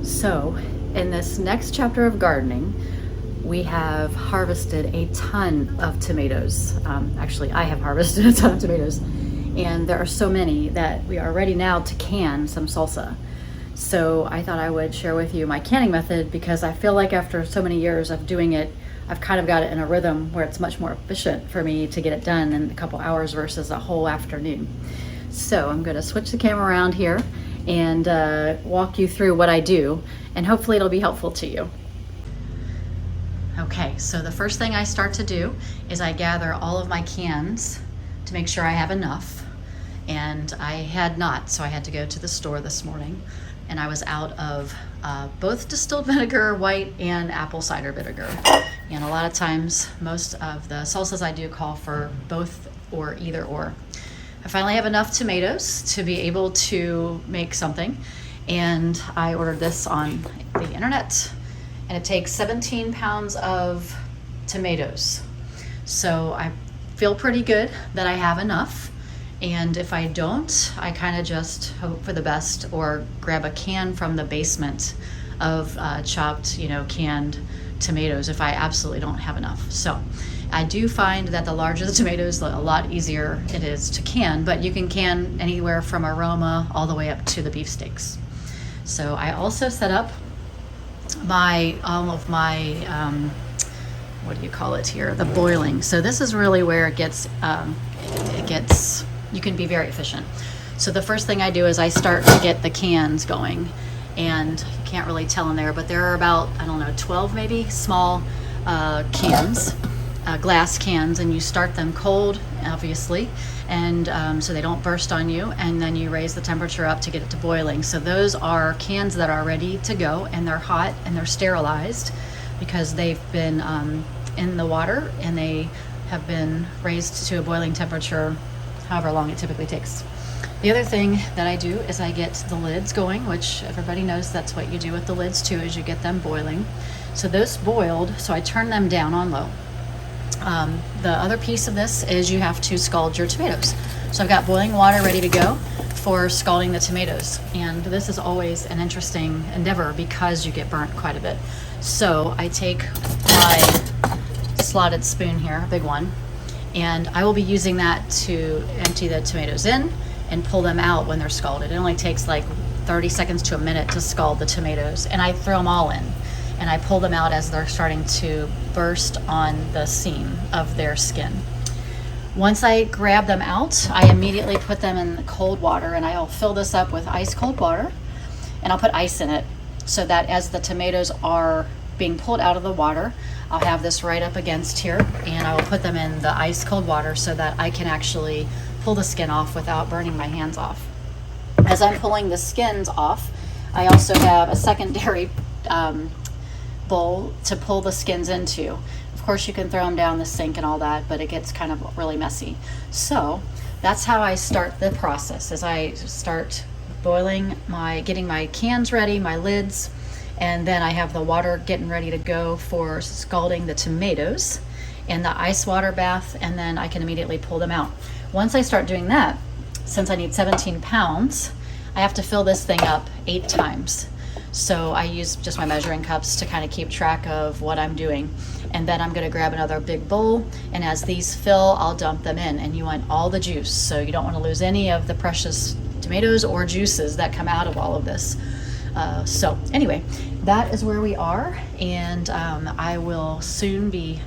So in this next chapter of gardening, we have harvested a ton of tomatoes. Actually, I have harvested a ton of tomatoes, and there are so many that we are ready now to can some salsa. So I thought I would share with you my canning method, because I feel like after so many years of doing it, I've kind of got it in a rhythm where it's much more efficient for me to get it done in a couple hours versus a whole afternoon. So I'm going to switch the camera around here and walk you through what I do, and hopefully it'll be helpful to you. Okay, so the first thing I start to do is I gather all of my cans to make sure I have enough, and I had not, so I had to go to the store this morning, and I was out of both distilled vinegar, white, and apple cider vinegar. And a lot of times, most of the salsas I do call for both or either or. I finally have enough tomatoes to be able to make something, and I ordered this on the internet, and it takes 17 pounds of tomatoes. So I feel pretty good that I have enough, and if I don't, I kind of just hope for the best or grab a can from the basement of chopped, canned tomatoes if I absolutely don't have enough. So I do find that the larger the tomatoes, a lot easier it is to can, but you can can anywhere from aroma all the way up to the beefsteaks. So I also set up all of my what do you call it here? The boiling. So this is really where it gets you can be very efficient. So the first thing I do is I start to get the cans going, and you can't really tell in there, but there are about, 12 maybe small cans. Glass cans, and you start them cold, obviously, and so they don't burst on you, and then you raise the temperature up to get it to boiling. So those are cans that are ready to go, and they're hot and they're sterilized because they've been in the water and they have been raised to a boiling temperature, however long it typically takes. The other thing that I do is I get the lids going, which everybody knows that's what you do with the lids too, is you get them boiling. So those boiled, so I turn them down on low. The other piece of this is you have to scald your tomatoes. So I've got boiling water ready to go for scalding the tomatoes. And this is always an interesting endeavor because you get burnt quite a bit. So I take my slotted spoon here, a big one, and I will be using that to empty the tomatoes in and pull them out when they're scalded. It only takes like 30 seconds to a minute to scald the tomatoes, and I throw them all in. And I pull them out as they're starting to burst on the seam of their skin. Once I grab them out, I immediately put them in cold water, and I'll fill this up with ice cold water, and I'll put ice in it so that as the tomatoes are being pulled out of the water, I'll have this right up against here, and I will put them in the ice cold water so that I can actually pull the skin off without burning my hands off. As I'm pulling the skins off, I also have a secondary bowl to pull the skins into. Of course, you can throw them down the sink and all that, but it gets kind of really messy. So that's how I start the process, is I start boiling getting my cans ready, my lids, and then I have the water getting ready to go for scalding the tomatoes and the ice water bath, and then I can immediately pull them out. Once I start doing that, since I need 17 pounds, I have to fill this thing up 8 times. So I use just my measuring cups to kind of keep track of what I'm doing. And then I'm going to grab another big bowl, and as these fill, I'll dump them in. And you want all the juice, so you don't want to lose any of the precious tomatoes or juices that come out of all of this. So anyway, that is where we are, and I will soon be,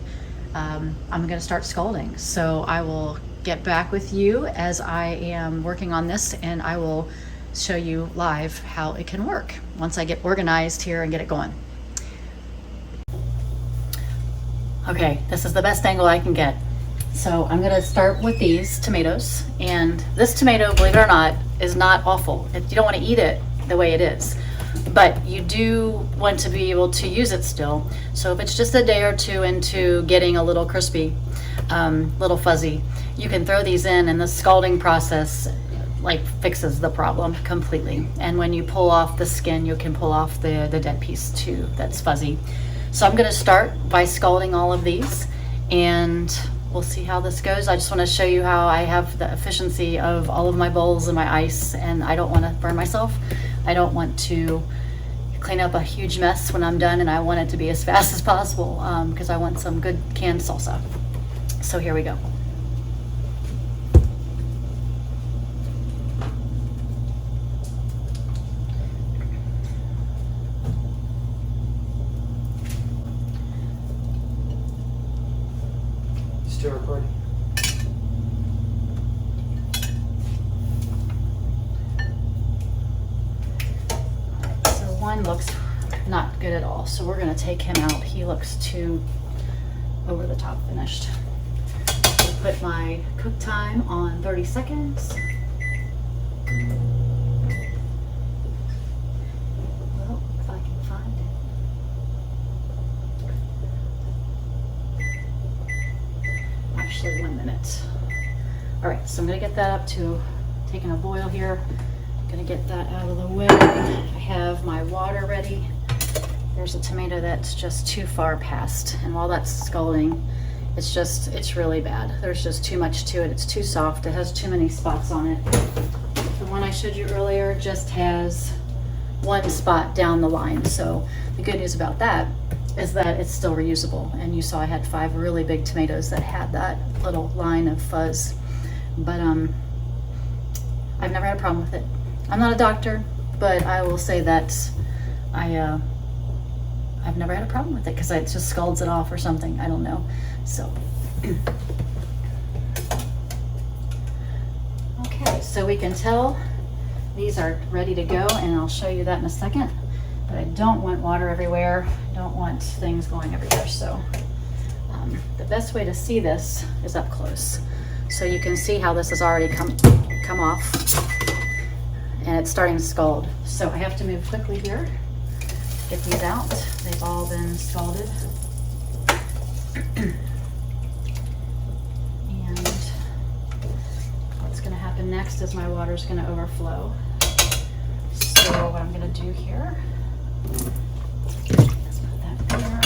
I'm going to start scalding. So I will get back with you as I am working on this, and I will show you live how it can work once I get organized here and get it going. Okay, this is the best angle I can get. So I'm going to start with these tomatoes, and this tomato, believe it or not, is not awful. You don't want to eat it the way it is, but you do want to be able to use it still. So if it's just a day or two into getting a little crispy, little fuzzy, you can throw these in, and the scalding process fixes the problem completely. And when you pull off the skin, you can pull off the dead piece too that's fuzzy. So I'm going to start by scalding all of these, and we'll see how this goes. I just want to show you how I have the efficiency of all of my bowls and my ice, and I don't want to burn myself. I don't want to clean up a huge mess when I'm done, and I want it to be as fast as possible because I want some good canned salsa. So here we go. Still recording. So one looks not good at all, so we're gonna take him out. He looks too over the top finished. I'll put my cook time on 30 seconds. Well, if I can find it. Actually, 1 minute. All right, so I'm gonna get that up to taking a boil here. Gonna get that out of the way. I have my water ready. There's a tomato that's just too far past, and while that's scalding, it's really bad. There's just too much to it. It's too soft. It has too many spots on it. The one I showed you earlier just has one spot down the line. So the good news about that is that it's still reusable. And you saw I had 5 really big tomatoes that had that little line of fuzz. But I've never had a problem with it. I'm not a doctor, but I will say that I've never had a problem with it because it just scalds it off or something. I don't know. So, okay, so we can tell these are ready to go, and I'll show you that in a second. But I don't want water everywhere. I don't want things going everywhere. So the best way to see this is up close. So you can see how this has already come off, and it's starting to scald. So I have to move quickly here, get these out. They've all been scalded. And what's gonna happen next is my water's gonna overflow. So what I'm gonna do here is put that there.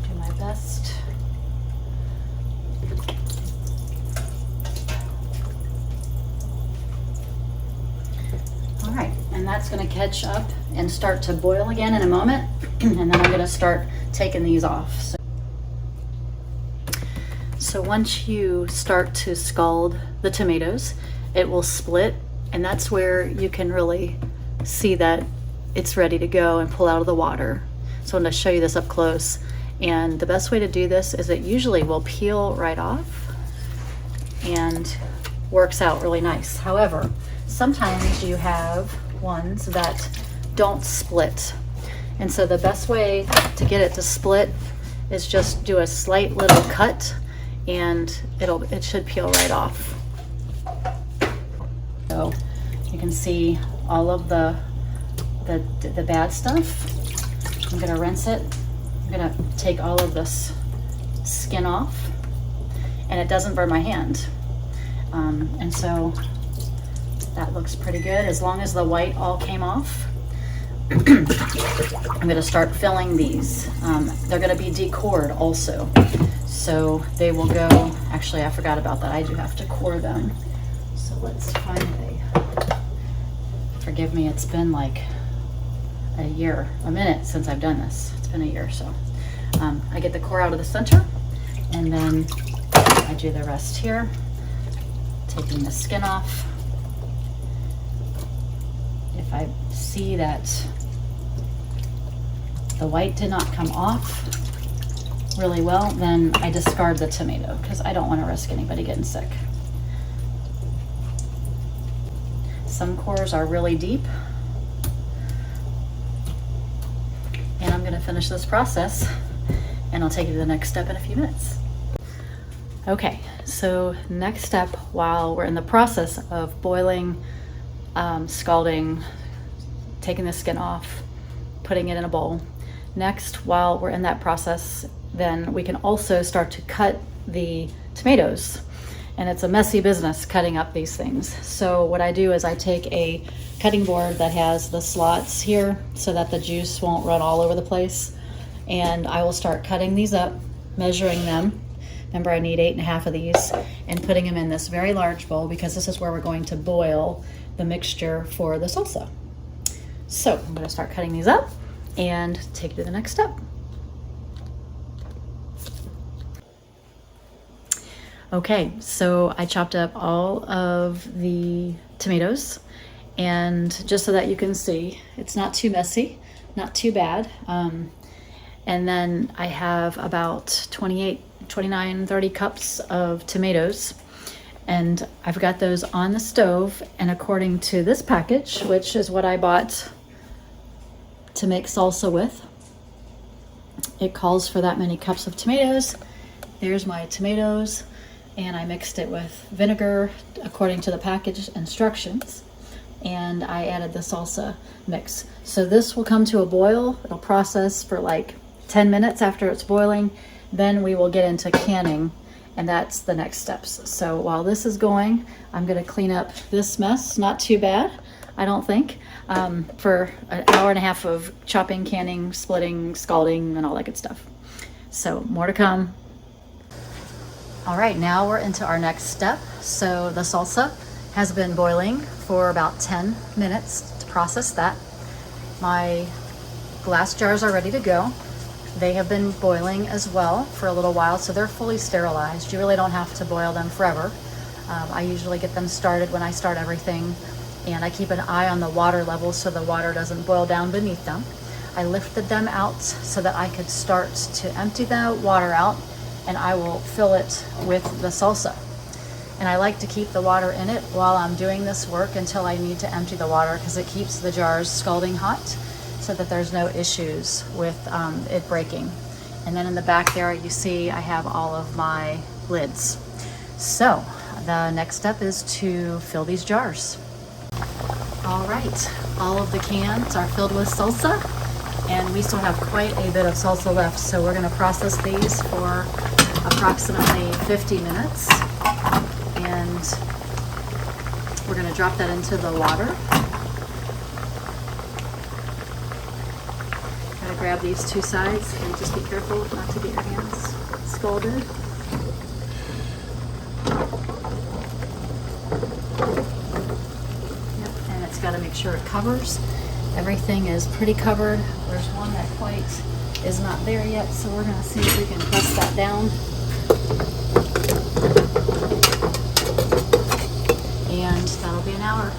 Do my best. All right, and that's gonna catch up and start to boil again in a moment. And then I'm gonna start taking these off. So once you start to scald the tomatoes, it will split, and that's where you can really see that it's ready to go and pull out of the water. So I'm gonna show you this up close. And the best way to do this is it usually will peel right off and works out really nice. However, sometimes you have ones that don't split. And so the best way to get it to split is just do a slight little cut, and it should peel right off. So you can see all of the bad stuff. I'm gonna rinse it. I'm gonna take all of this skin off, and it doesn't burn my hand. And so that looks pretty good. As long as the white all came off, I'm gonna start filling these. They're gonna be decored also. So they will go, actually I forgot about that. I do have to core them. So let's find forgive me, it's been like a minute since I've done this. It's been a year, so. I get the core out of the center, and then I do the rest here, taking the skin off. If I see that the white did not come off really well, then I discard the tomato because I don't want to risk anybody getting sick. Some cores are really deep, and I'm going to finish this process, and I'll take you to the next step in a few minutes. Okay, so next step, while we're in the process of boiling, scalding, taking the skin off, putting it in a bowl. Next, while we're in that process, then we can also start to cut the tomatoes. And it's a messy business cutting up these things. So what I do is I take a cutting board that has the slots here so that the juice won't run all over the place. And I will start cutting these up, measuring them, Remember, I need 8.5 of these, and putting them in this very large bowl because this is where we're going to boil the mixture for the salsa. So I'm going to start cutting these up and take you to the next step. Okay, so I chopped up all of the tomatoes, and just so that you can see, it's not too messy, not too bad. And then I have about 29, 30 cups of tomatoes, and I've got those on the stove. And according to this package, which is what I bought to make salsa with, it calls for that many cups of tomatoes. There's my tomatoes, and I mixed it with vinegar according to the package instructions, and I added the salsa mix. So this will come to a boil. It'll process for like 10 minutes after it's boiling. Then we will get into canning, and that's the next steps. So while this is going, I'm going to clean up this mess. Not too bad, I don't think, for an hour and a half of chopping, canning, splitting, scalding, and all that good stuff. So more to come. All right, now we're into our next step. So the salsa has been boiling for about 10 minutes to process that. My glass jars are ready to go. They have been boiling as well for a little while, so they're fully sterilized. You really don't have to boil them forever. I usually get them started when I start everything, and I keep an eye on the water level so the water doesn't boil down beneath them. I lifted them out so that I could start to empty the water out, and I will fill it with the salsa. And I like to keep the water in it while I'm doing this work until I need to empty the water, because it keeps the jars scalding hot, so that there's no issues with it breaking. And then in the back there, you see I have all of my lids. So the next step is to fill these jars. All right, all of the cans are filled with salsa, and we still have quite a bit of salsa left. So we're gonna process these for approximately 50 minutes. And we're gonna drop that into the water. Grab these two sides and just be careful not to get your hands scalded. Yep, and it's got to make sure it covers. Everything is pretty covered. There's one that quite is not there yet, so we're going to see if we can press that down. And that'll be an hour.